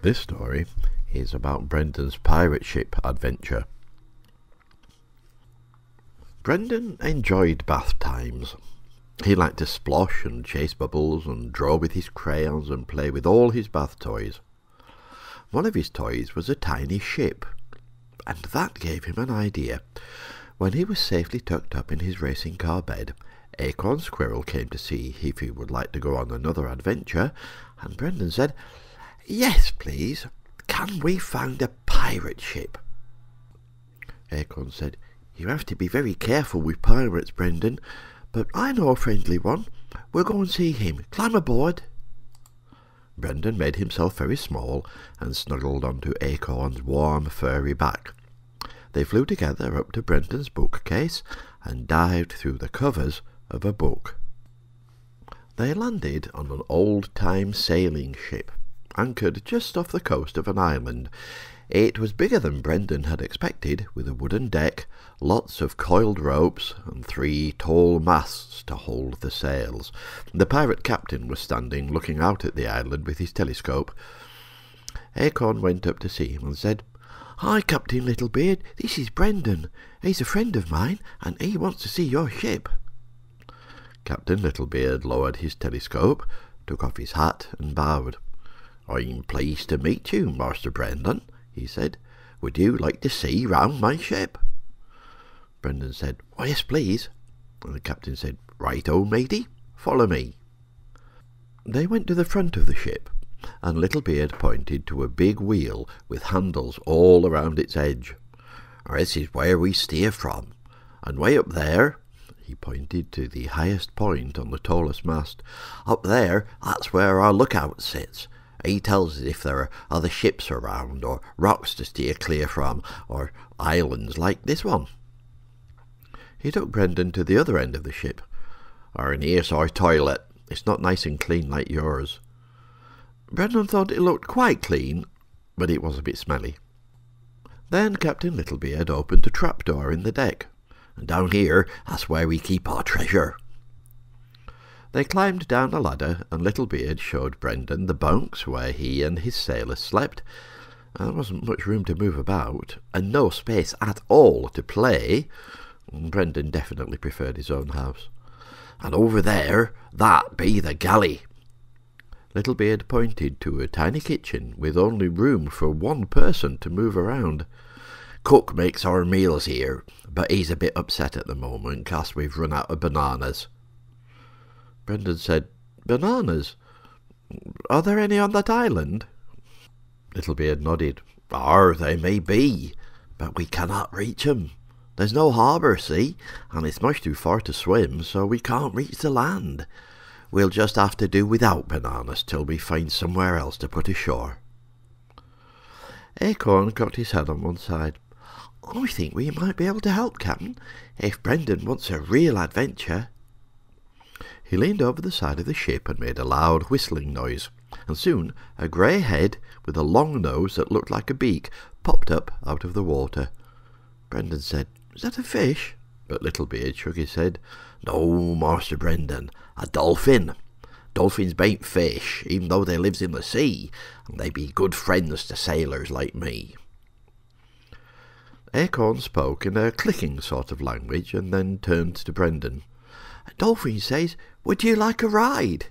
This story is about Brendan's pirate ship adventure. Brendan enjoyed bath times. He liked to splosh and chase bubbles and draw with his crayons and play with all his bath toys. One of his toys was a tiny ship, and that gave him an idea. When he was safely tucked up in his racing car bed, Acorn Squirrel came to see if he would like to go on another adventure, and Brendan said, "Yes, please. Can we find a pirate ship?" Acorn said, "You have to be very careful with pirates, Brendan, but I know a friendly one. We'll go and see him. Climb aboard." Brendan made himself very small and snuggled onto Acorn's warm, furry back. They flew together up to Brendan's bookcase and dived through the covers of a book. They landed on an old-time sailing ship, anchored just off the coast of an island. It was bigger than Brendan had expected, with a wooden deck, lots of coiled ropes, and 3 tall masts to hold the sails. The pirate captain was standing looking out at the island with his telescope. Acorn went up to see him and said, "Hi, Captain Littlebeard, this is Brendan. He's a friend of mine, and he wants to see your ship." Captain Littlebeard lowered his telescope, took off his hat, and bowed. "I'm pleased to meet you, Master Brendan," he said. "Would you like to see round my ship?" Brendan said, "Oh, yes, please." And the captain said, "Right-o, matey, follow me." They went to the front of the ship, and Littlebeard pointed to a big wheel with handles all around its edge. "This is where we steer from, and way up there," he pointed to the highest point on the tallest mast, "up there, that's where our lookout sits. He tells us if there are other ships around, or rocks to steer clear from, or islands like this one." He took Brendan to the other end of the ship. "And here's our toilet. It's not nice and clean like yours." Brendan thought it looked quite clean, but it was a bit smelly. Then Captain Littlebeard opened a trapdoor in the deck. "And down here, that's where we keep our treasure." They climbed down a ladder, and Littlebeard showed Brendan the bunks where he and his sailors slept. There wasn't much room to move about, and no space at all to play. Brendan definitely preferred his own house. "And over there, that be the galley." Littlebeard pointed to a tiny kitchen with only room for one person to move around. "Cook makes our meals here, but he's a bit upset at the moment 'cause we've run out of bananas." Brendan said, "Bananas? Are there any on that island?" Littlebeard nodded. They may be, but we cannot reach 'em. There's no harbour, see, and it's much too far to swim, so we can't reach the land. We'll just have to do without bananas till we find somewhere else to put ashore." Acorn cocked his head on one side. "I think we might be able to help, Captain, if Brendan wants a real adventure." He leaned over the side of the ship and made a loud whistling noise, and soon a grey head with a long nose that looked like a beak popped up out of the water. Brendan said, "Is that a fish?" But Littlebeard shook his head. "No, Master Brendan, a dolphin. Dolphins bain't fish, even though they lives in the sea, and they be good friends to sailors like me." Acorn spoke in a clicking sort of language, and then turned to Brendan. "Dolphin says, 'Would you like a ride?'"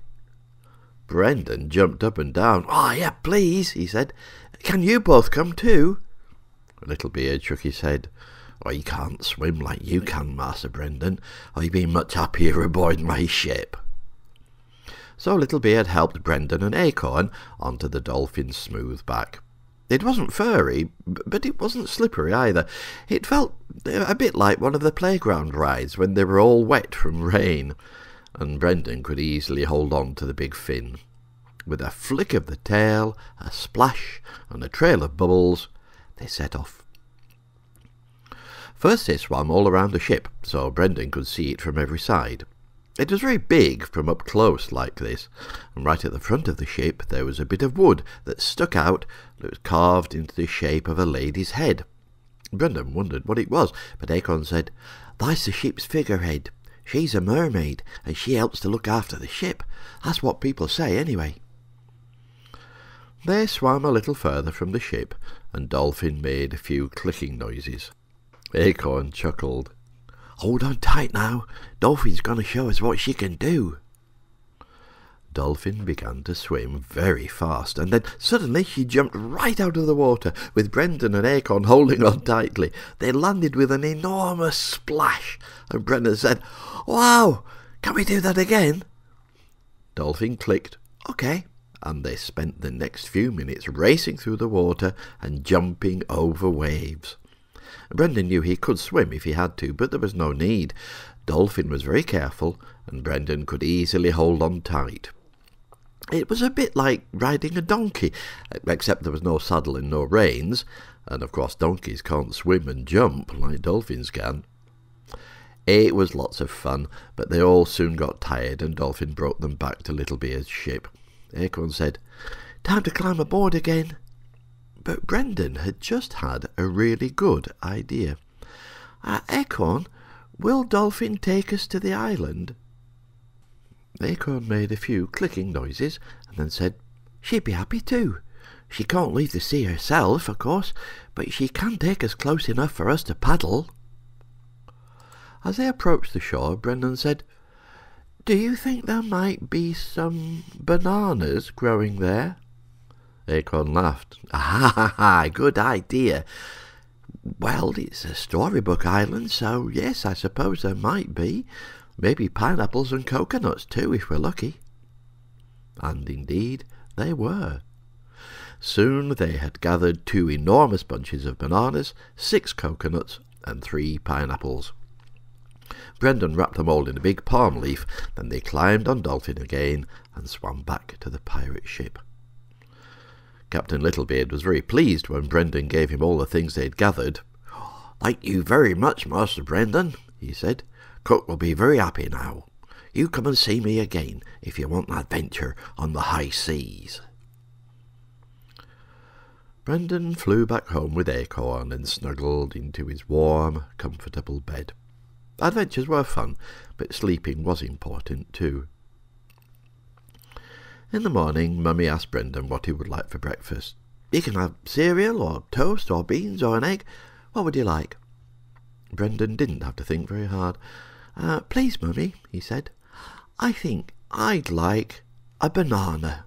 Brendan jumped up and down. "Oh, yeah, please," he said. "Can you both come too?" Littlebeard shook his head. "I can't swim like you can, Master Brendan. I'd be much happier aboard my ship." So Littlebeard helped Brendan and Acorn onto the dolphin's smooth back. It wasn't furry, but it wasn't slippery either. It felt a bit like one of the playground rides when they were all wet from rain, and Brendan could easily hold on to the big fin. With a flick of the tail, a splash, and a trail of bubbles, they set off. First they swam all around the ship, so Brendan could see it from every side. It was very big from up close like this, and right at the front of the ship there was a bit of wood that stuck out that was carved into the shape of a lady's head. Brendan wondered what it was, but Acorn said, "That's the ship's figurehead. She's a mermaid, and she helps to look after the ship. That's what people say, anyway." They swam a little further from the ship, and Dolphin made a few clicking noises. Acorn chuckled. "Hold on tight now. Dolphin's going to show us what she can do." Dolphin began to swim very fast, and then suddenly she jumped right out of the water, with Brendan and Acorn holding on tightly. They landed with an enormous splash, and Brendan said, "Wow, can we do that again?" Dolphin clicked, "OK," and they spent the next few minutes racing through the water and jumping over waves. Brendan knew he could swim if he had to, but there was no need. Dolphin was very careful, and Brendan could easily hold on tight. It was a bit like riding a donkey, except there was no saddle and no reins, and of course donkeys can't swim and jump like dolphins can. It was lots of fun, but they all soon got tired, and Dolphin brought them back to Little Bear's ship. Acorn said, "Time to climb aboard again." But Brendan had just had a really good idea. "Acorn, will Dolphin take us to the island?" Acorn made a few clicking noises, and then said, "She'd be happy too. She can't leave the sea herself, of course, but she can take us close enough for us to paddle." As they approached the shore, Brendan said, "Do you think there might be some bananas growing there?" Acorn laughed. "Ah, good idea. Well, it's a storybook island, so yes, I suppose there might be. Maybe pineapples and coconuts too, if we're lucky." And indeed they were. Soon they had gathered 2 enormous bunches of bananas, 6 coconuts, and 3 pineapples. Brendan wrapped them all in a big palm leaf, then they climbed on Dolphin again and swam back to the pirate ship. Captain Littlebeard was very pleased when Brendan gave him all the things they had gathered. "Thank you very much, Master Brendan," he said. "Cook will be very happy now. You come and see me again if you want an adventure on the high seas." Brendan flew back home with Acorn and snuggled into his warm, comfortable bed. Adventures were fun, but sleeping was important too. In the morning, Mummy asked Brendan what he would like for breakfast. "You can have cereal, or toast, or beans, or an egg. What would you like?" Brendan didn't have to think very hard. "Please, Mummy," he said, "I think I'd like a banana."